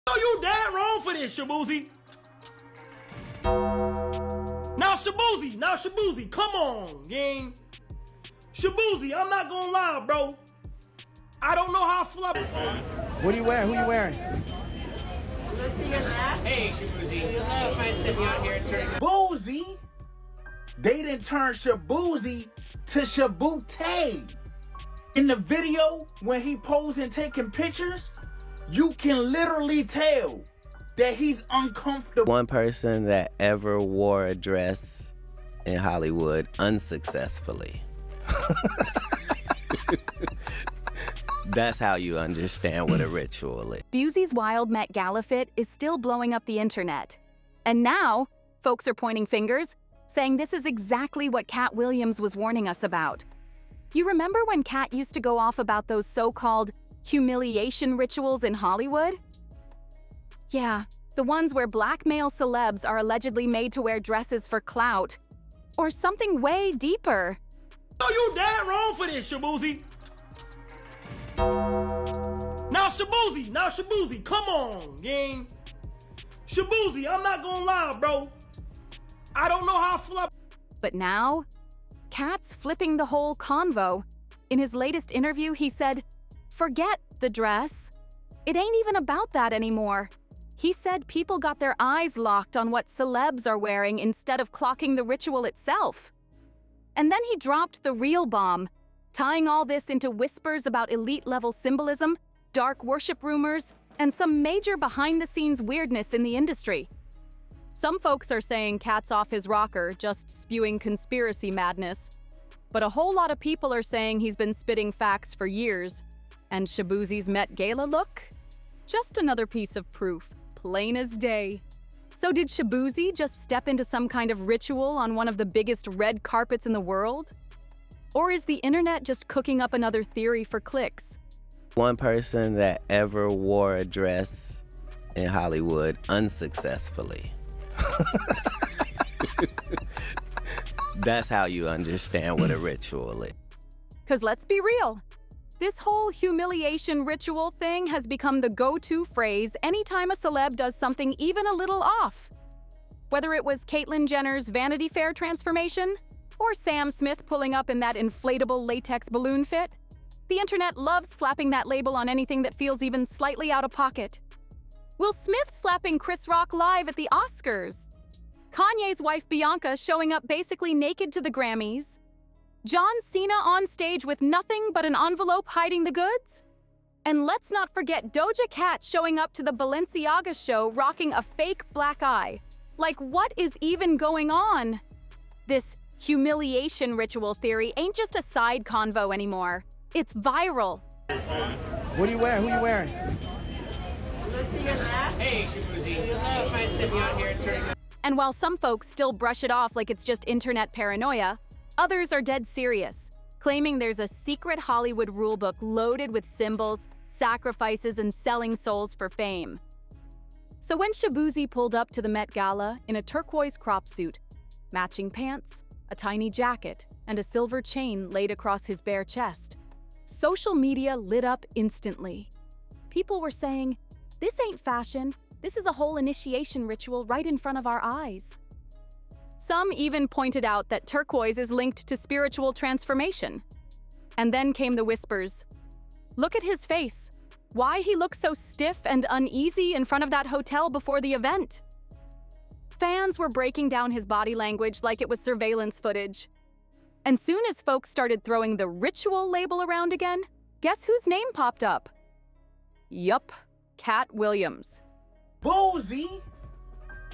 No, you dead wrong for this, Shaboozey. Now Shaboozey, come on, gang. Shaboozey, I'm not gonna lie, bro. I don't know how I feel about. What are you wearing? Who are you wearing? Hey, Shaboozey. Trying to step me out here and turn. Shaboozey? They didn't turn Shaboozey to Shaboozey. In the video, when he posing taking pictures, you can literally tell that he's uncomfortable. One person that ever wore a dress in Hollywood unsuccessfully. That's how you understand what a ritual is. Busey's wild Met Gala fit is still blowing up the internet. And now, folks are pointing fingers, saying this is exactly what Katt Williams was warning us about. You remember when Katt used to go off about those so-called humiliation rituals in Hollywood? Yeah, the ones where black male celebs are allegedly made to wear dresses for clout. Or something way deeper. No, you dead wrong for this, Shaboozey. Now Shaboozey, come on, gang. Shaboozey, I'm not gonna lie, bro. I don't know how I feel about. But now, Katt's flipping the whole convo. In his latest interview, he said, "Forget the dress. It ain't even about that anymore." He said people got their eyes locked on what celebs are wearing instead of clocking the ritual itself. And then he dropped the real bomb, tying all this into whispers about elite-level symbolism, dark worship rumors, and some major behind-the-scenes weirdness in the industry. Some folks are saying Katt's off his rocker, just spewing conspiracy madness. But a whole lot of people are saying he's been spitting facts for years. And Shaboozey's Met Gala look? Just another piece of proof, plain as day. So did Shaboozey just step into some kind of ritual on one of the biggest red carpets in the world? Or is the internet just cooking up another theory for clicks? One person that ever wore a dress in Hollywood unsuccessfully. That's how you understand what a ritual is. 'Cause let's be real. This whole humiliation ritual thing has become the go-to phrase anytime a celeb does something even a little off. Whether it was Caitlyn Jenner's Vanity Fair transformation, or Sam Smith pulling up in that inflatable latex balloon fit, the internet loves slapping that label on anything that feels even slightly out of pocket. Will Smith slapping Chris Rock live at the Oscars. Kanye's wife Bianca showing up basically naked to the Grammys. John Cena on stage with nothing but an envelope hiding the goods? And let's not forget Doja Cat showing up to the Balenciaga show rocking a fake black eye. Like, what is even going on? This humiliation ritual theory ain't just a side convo anymore. It's viral. What are you wearing? Who are you wearing? Hey, Shaboozey. Trying to step me out here and turn. And while some folks still brush it off like it's just internet paranoia, others are dead serious, claiming there's a secret Hollywood rulebook loaded with symbols, sacrifices, and selling souls for fame. So when Shaboozey pulled up to the Met Gala in a turquoise crop suit, matching pants, a tiny jacket, and a silver chain laid across his bare chest, social media lit up instantly. People were saying, "This ain't fashion, this is a whole initiation ritual right in front of our eyes." Some even pointed out that turquoise is linked to spiritual transformation. And then came the whispers. Look at his face. Why he looks so stiff and uneasy in front of that hotel before the event? Fans were breaking down his body language like it was surveillance footage. And soon as folks started throwing the ritual label around again, guess whose name popped up? Yup, Katt Williams. Shaboozey?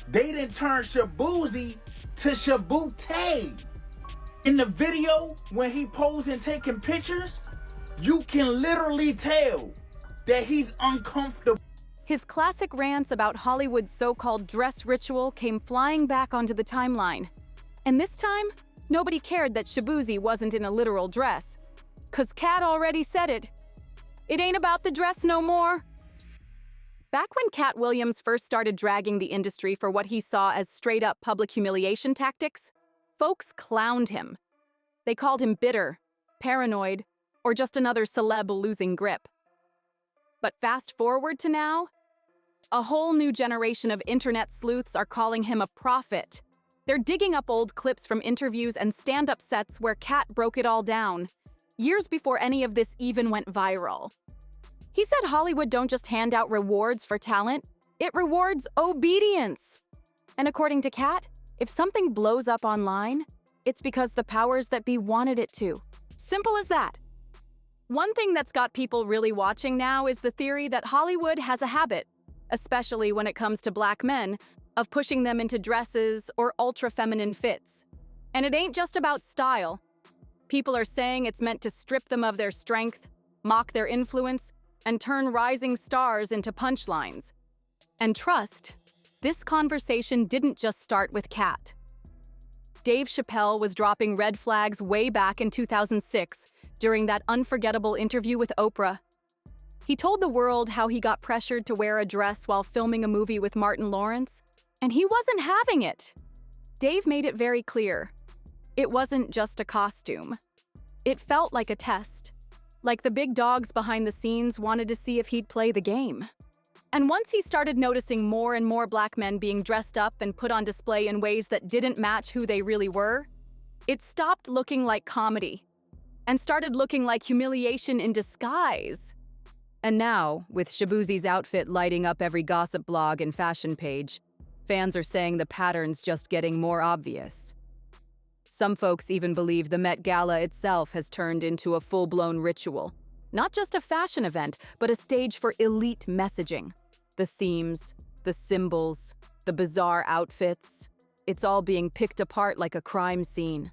They didn't turn Shaboozey to Shaboozey. In the video, when he posing taking pictures, you can literally tell that he's uncomfortable. His classic rants about Hollywood's so-called dress ritual came flying back onto the timeline. And this time, nobody cared that Shaboozey wasn't in a literal dress. 'Cause Katt already said it. It ain't about the dress no more. Back when Katt Williams first started dragging the industry for what he saw as straight-up public humiliation tactics, folks clowned him. They called him bitter, paranoid, or just another celeb losing grip. But fast forward to now, A whole new generation of internet sleuths are calling him a prophet. They're digging up old clips from interviews and stand-up sets where Katt broke it all down, years before any of this even went viral. He said Hollywood don't just hand out rewards for talent, it rewards obedience. And according to Katt, if something blows up online, it's because the powers that be wanted it to. Simple as that. One thing that's got people really watching now is the theory that Hollywood has a habit, especially when it comes to black men, of pushing them into dresses or ultra-feminine fits. And it ain't just about style. People are saying it's meant to strip them of their strength, mock their influence, and turn rising stars into punchlines. And trust, this conversation didn't just start with Katt. Dave Chappelle was dropping red flags way back in 2006 during that unforgettable interview with Oprah. He told the world how he got pressured to wear a dress while filming a movie with Martin Lawrence, and he wasn't having it. Dave made it very clear. It wasn't just a costume. It felt like a test, like the big dogs behind the scenes wanted to see if he'd play the game. And once he started noticing more and more black men being dressed up and put on display in ways that didn't match who they really were, it stopped looking like comedy and started looking like humiliation in disguise. And now, with Shaboozey's outfit lighting up every gossip blog and fashion page, fans are saying the pattern's just getting more obvious. Some folks even believe the Met Gala itself has turned into a full-blown ritual. Not just a fashion event, but a stage for elite messaging. The themes, the symbols, the bizarre outfits, it's all being picked apart like a crime scene.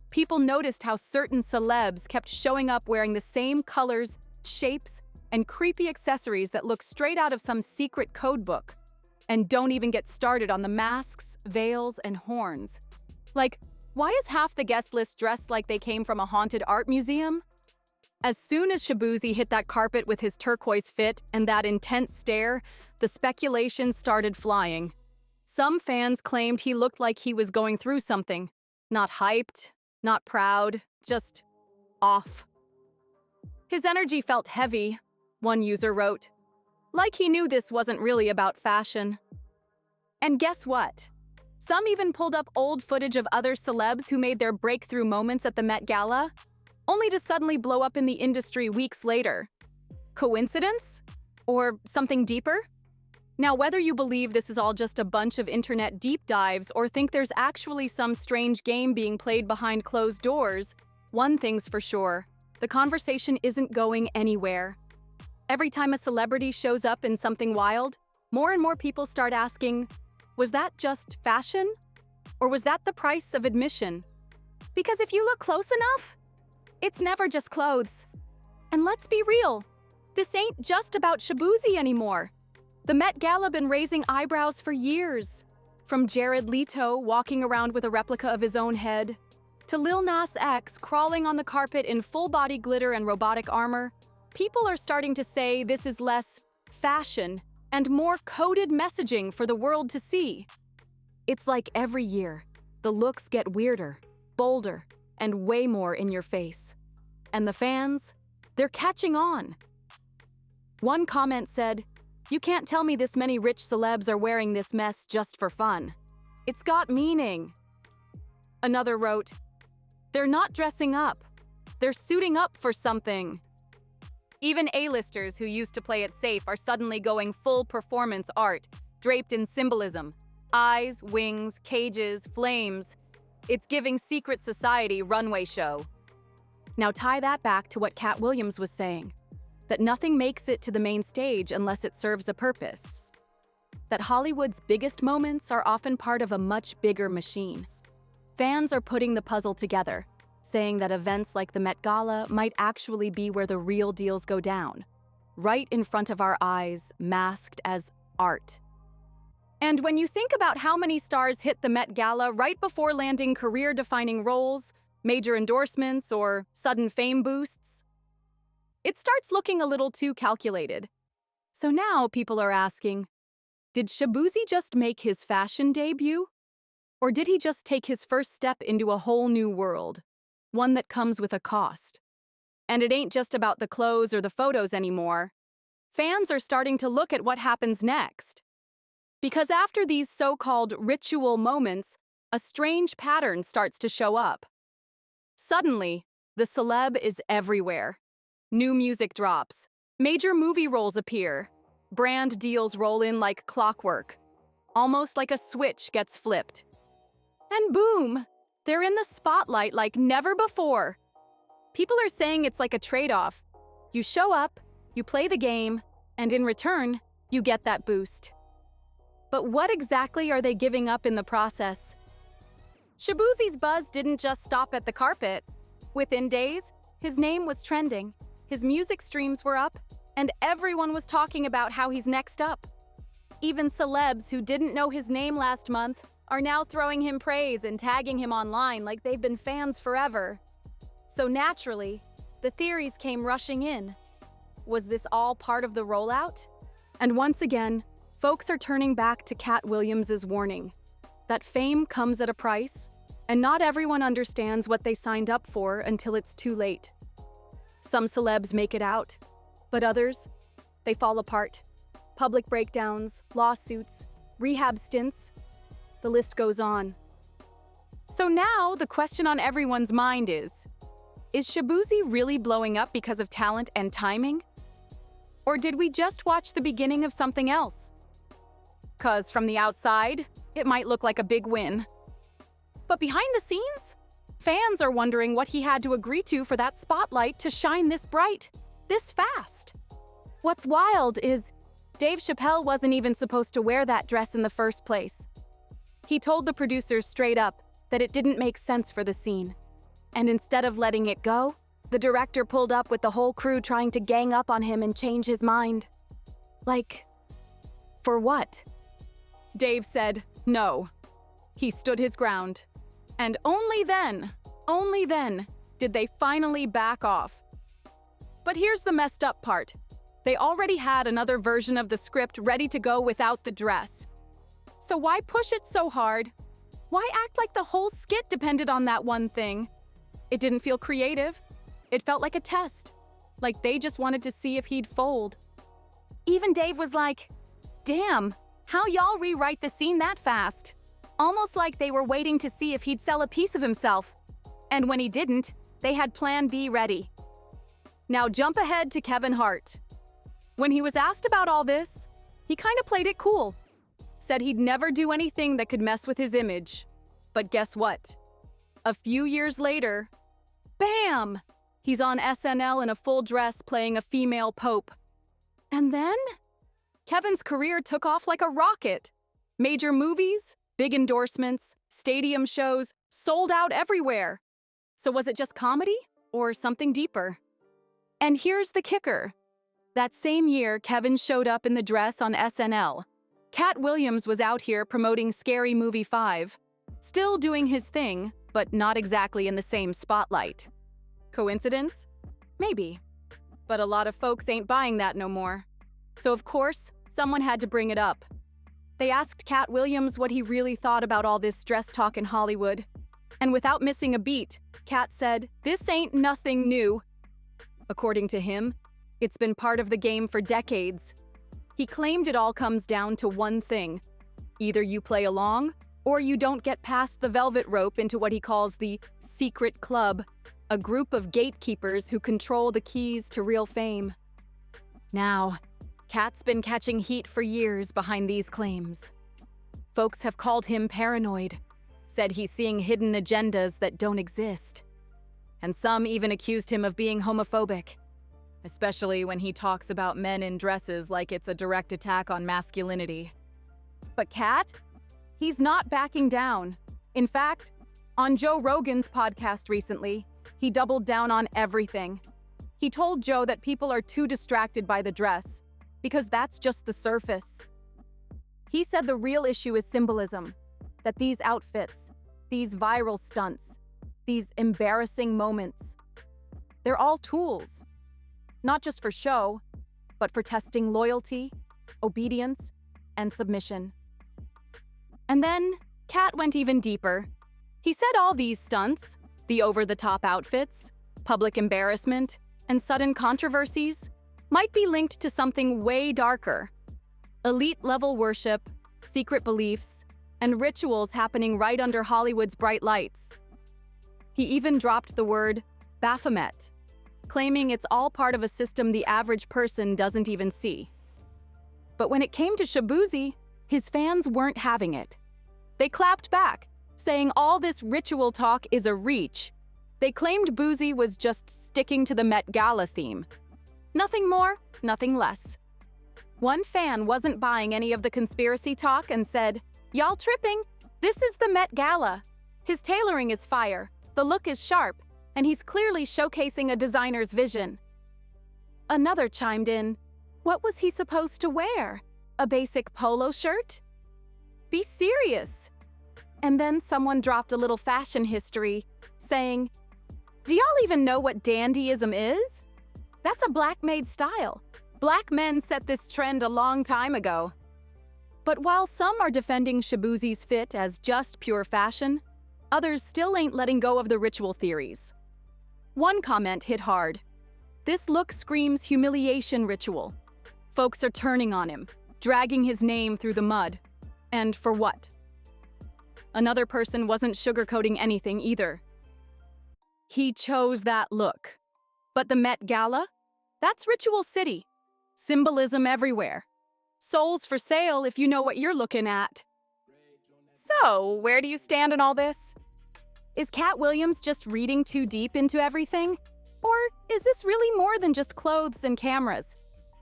People noticed how certain celebs kept showing up wearing the same colors, shapes, and creepy accessories that look straight out of some secret code book. And don't even get started on the masks, veils, and horns. Like, why is half the guest list dressed like they came from a haunted art museum? As soon as Shaboozey hit that carpet with his turquoise fit and that intense stare, the speculation started flying. Some fans claimed he looked like he was going through something. Not hyped, not proud, just off. His energy felt heavy, one user wrote. Like he knew this wasn't really about fashion. And guess what? Some even pulled up old footage of other celebs who made their breakthrough moments at the Met Gala, only to suddenly blow up in the industry weeks later. Coincidence? Or something deeper? Now, whether you believe this is all just a bunch of internet deep dives or think there's actually some strange game being played behind closed doors, one thing's for sure, the conversation isn't going anywhere. Every time a celebrity shows up in something wild, more and more people start asking, was that just fashion? Or was that the price of admission? Because if you look close enough, it's never just clothes. And let's be real, this ain't just about Shaboozey anymore. The Met Gala been raising eyebrows for years. From Jared Leto walking around with a replica of his own head, to Lil Nas X crawling on the carpet in full-body glitter and robotic armor, people are starting to say this is less fashion and more coded messaging for the world to see. It's like every year, the looks get weirder, bolder, and way more in your face. And the fans, they're catching on. One comment said, "You can't tell me this many rich celebs are wearing this mess just for fun. It's got meaning." Another wrote, "They're not dressing up. They're suiting up for something." Even A-listers who used to play it safe are suddenly going full performance art, draped in symbolism. Eyes, wings, cages, flames. It's giving secret society runway show. Now tie that back to what Katt Williams was saying, that nothing makes it to the main stage unless it serves a purpose. That Hollywood's biggest moments are often part of a much bigger machine. Fans are putting the puzzle together, saying that events like the Met Gala might actually be where the real deals go down, right in front of our eyes, masked as art. And when you think about how many stars hit the Met Gala right before landing career-defining roles, major endorsements, or sudden fame boosts, it starts looking a little too calculated. So now people are asking, did Shaboozey just make his fashion debut? Or did he just take his first step into a whole new world? One that comes with a cost. And it ain't just about the clothes or the photos anymore. fans are starting to look at what happens next. Because after these so-called ritual moments, a strange pattern starts to show up. Suddenly, the celeb is everywhere. New music drops, major movie roles appear, brand deals roll in like clockwork. Almost like a switch gets flipped. And boom, they're in the spotlight like never before. People are saying it's like a trade-off. You show up, you play the game, and in return, you get that boost. But what exactly are they giving up in the process? Shaboozey's buzz didn't just stop at the carpet. Within days, his name was trending, his music streams were up, and everyone was talking about how he's next up. Even celebs who didn't know his name last month are now throwing him praise and tagging him online like they've been fans forever. So naturally, the theories came rushing in. Was this all part of the rollout? And once again, folks are turning back to Katt Williams' warning that fame comes at a price, and not everyone understands what they signed up for until it's too late. Some celebs make it out, but others, they fall apart. Public breakdowns, lawsuits, rehab stints, the list goes on. So now the question on everyone's mind is Shaboozey really blowing up because of talent and timing? Or did we just watch the beginning of something else? 'Cause from the outside, it might look like a big win. But behind the scenes, fans are wondering what he had to agree to for that spotlight to shine this bright, this fast. What's wild is Dave Chappelle wasn't even supposed to wear that dress in the first place. He told the producers straight up that it didn't make sense for the scene. And instead of letting it go, the director pulled up with the whole crew trying to gang up on him and change his mind. Like, for what? Dave said no. He stood his ground. And only then did they finally back off. But here's the messed up part. They already had another version of the script ready to go without the dress. So why push it so hard? Why act like the whole skit depended on that one thing? It didn't feel creative. It felt like a test. Like they just wanted to see if he'd fold. Even Dave was like, damn, how y'all rewrite the scene that fast? Almost like they were waiting to see if he'd sell a piece of himself. And when he didn't, they had plan B ready. Now jump ahead to Kevin Hart. When he was asked about all this, he kind of played it cool. Said he'd never do anything that could mess with his image. But guess what? A few years later, bam! He's on SNL in a full dress playing a female pope. And then, Kevin's career took off like a rocket. Major movies, big endorsements, stadium shows, sold out everywhere. So was it just comedy or something deeper? And here's the kicker. That same year, Kevin showed up in the dress on SNL. Katt Williams was out here promoting Scary Movie 5, still doing his thing, but not exactly in the same spotlight. Coincidence? Maybe. But a lot of folks ain't buying that no more. So of course, someone had to bring it up. They asked Katt Williams what he really thought about all this dress talk in Hollywood. And without missing a beat, Katt said, "This ain't nothing new." According to him, it's been part of the game for decades. He claimed it all comes down to one thing. Either you play along, or you don't get past the velvet rope into what he calls the secret club, a group of gatekeepers who control the keys to real fame. Now, Katt's been catching heat for years behind these claims. Folks have called him paranoid, said he's seeing hidden agendas that don't exist. And some even accused him of being homophobic, especially when he talks about men in dresses like it's a direct attack on masculinity. But Katt? He's not backing down. In fact, on Joe Rogan's podcast recently, he doubled down on everything. He told Joe that people are too distracted by the dress, because that's just the surface. He said the real issue is symbolism, that these outfits, these viral stunts, these embarrassing moments, they're all tools. Not just for show, but for testing loyalty, obedience, and submission. And then, Katt went even deeper. He said all these stunts, the over-the-top outfits, public embarrassment, and sudden controversies, might be linked to something way darker. Elite-level worship, secret beliefs, and rituals happening right under Hollywood's bright lights. He even dropped the word Baphomet, claiming it's all part of a system the average person doesn't even see. But when it came to Shaboozey, his fans weren't having it. They clapped back, saying all this ritual talk is a reach. They claimed Boozy was just sticking to the Met Gala theme. Nothing more, nothing less. One fan wasn't buying any of the conspiracy talk and said, "Y'all tripping? This is the Met Gala. His tailoring is fire, the look is sharp, and he's clearly showcasing a designer's vision." Another chimed in, "What was he supposed to wear? A basic polo shirt? Be serious." And then someone dropped a little fashion history, saying, "Do y'all even know what dandyism is? That's a black-made style. Black men set this trend a long time ago." But while some are defending Shaboozey's fit as just pure fashion, others still ain't letting go of the ritual theories. One comment hit hard. "This look screams humiliation ritual. Folks are turning on him, dragging his name through the mud. And for what?" Another person wasn't sugarcoating anything either. He chose that look. But the Met Gala? That's Ritual City. Symbolism everywhere. Souls for sale if you know what you're looking at. So, where do you stand in all this? Is Katt Williams just reading too deep into everything? Or is this really more than just clothes and cameras?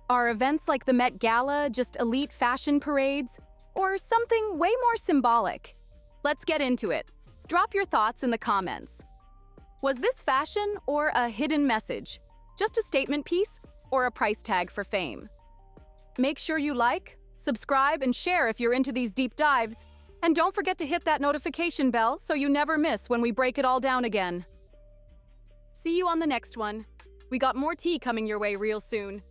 Are events like the Met Gala just elite fashion parades? Or something way more symbolic? Let's get into it. Drop your thoughts in the comments. Was this fashion or a hidden message? Just a statement piece or a price tag for fame? Make sure you like, subscribe, and share if you're into these deep dives. And don't forget to hit that notification bell so you never miss when we break it all down again. See you on the next one. We got more tea coming your way real soon.